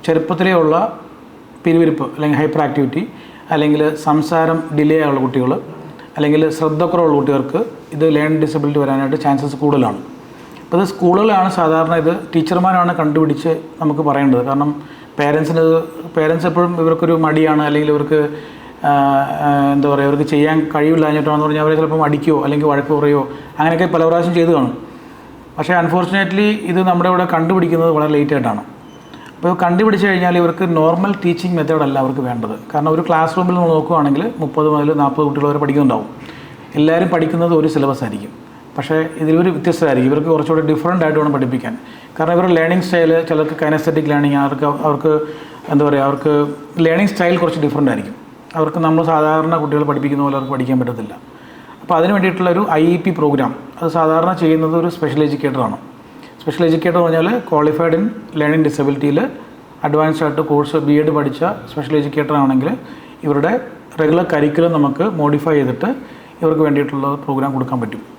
ചെറുപ്പത്തിലേ ഉള്ള പിരിവിരിപ്പ് അല്ലെങ്കിൽ ഹൈപ്പർ ആക്ടിവിറ്റി, അല്ലെങ്കിൽ സംസാരം ഡിലേ ആയുള്ള കുട്ടികൾ, അല്ലെങ്കിൽ ശ്രദ്ധക്കുറവുള്ള കുട്ടികൾക്ക് ഇത് ലേണിംഗ് ഡിസബിലിറ്റി വരാനായിട്ട് ചാൻസസ് കൂടുതലാണ്. അപ്പോൾ ഇത് സ്കൂളുകളാണ് സാധാരണ, ഇത് ടീച്ചർമാരാണ് കണ്ടുപിടിച്ച് നമുക്ക് പറയേണ്ടത്. കാരണം പേരൻസ് എപ്പോഴും ഇവർക്കൊരു മടിയാണ്, അല്ലെങ്കിൽ ഇവർക്ക് എന്താ പറയുക, ഇവർക്ക് ചെയ്യാൻ കഴിവില്ലാഞ്ഞിട്ടാണെന്ന് പറഞ്ഞാൽ അവരെ ചിലപ്പം അടിക്കുകയോ അല്ലെങ്കിൽ വഴക്ക് പറയുകയോ അങ്ങനെയൊക്കെ പല പ്രാവശ്യം ചെയ്തു കാണും. പക്ഷേ അൺഫോർച്ചുനേറ്റ്ലി ഇത് നമ്മുടെ ഇവിടെ കണ്ടുപിടിക്കുന്നത് വളരെ ലേറ്റായിട്ടാണ്. അപ്പോൾ കണ്ടുപിടിച്ച് കഴിഞ്ഞാൽ ഇവർക്ക് നോർമൽ ടീച്ചിങ് മെത്തേഡല്ല അവർക്ക് വേണ്ടത്. കാരണം ഒരു ക്ലാസ് റൂമിൽ നമ്മൾ നോക്കുകയാണെങ്കിൽ 30 മുതൽ 40 കുട്ടികൾ വരെ പഠിക്കുന്നുണ്ടാവും. എല്ലാവരും പഠിക്കുന്നത് ഒരു സിലബസ് ആയിരിക്കും. പക്ഷേ ഇതിലൊരു വ്യത്യസ്തമായിരിക്കും. ഇവർക്ക് കുറച്ചുകൂടി ഡിഫറൻ്റ് ആയിട്ട് വേണം പഠിപ്പിക്കാൻ. കാരണം ഇവരുടെ ലേണിംഗ് സ്റ്റൈൽ, ചിലർക്ക് കൈനസ്തെറ്റിക് ലേണിംഗ്, അവർക്ക് എന്താ പറയുക, അവർക്ക് ലേണിംഗ് സ്റ്റൈൽ കുറച്ച് ഡിഫറൻ്റ് ആയിരിക്കും. അവർക്ക് നമ്മൾ സാധാരണ കുട്ടികൾ പഠിപ്പിക്കുന്ന പോലെ അവർക്ക് പഠിക്കാൻ പറ്റത്തില്ല. അപ്പോൾ അതിന് വേണ്ടിയിട്ടുള്ളൊരു IEP പ്രോഗ്രാം അത് സാധാരണ ചെയ്യുന്നത് ഒരു സ്പെഷ്യൽ എഡ്യൂക്കേറ്ററാണ്. സ്പെഷ്യൽ എഡ്യൂക്കേറ്റർ എന്ന് പറഞ്ഞാൽ ക്വാളിഫൈഡ് ഇൻ ലേണിംഗ് ഡിസബിലിറ്റിയിൽ അഡ്വാൻസ്ഡ് ആയിട്ട് കോഴ്സ് B.Ed പഠിച്ച സ്പെഷ്യൽ എഡ്യൂക്കേറ്റർ ആണെങ്കിൽ ഇവരുടെ റെഗുലർ കരിക്കുലം നമുക്ക് മോഡിഫൈ ചെയ്തിട്ട് ഇവർക്ക് വേണ്ടിയിട്ടുള്ള പ്രോഗ്രാം കൊടുക്കാൻ പറ്റും.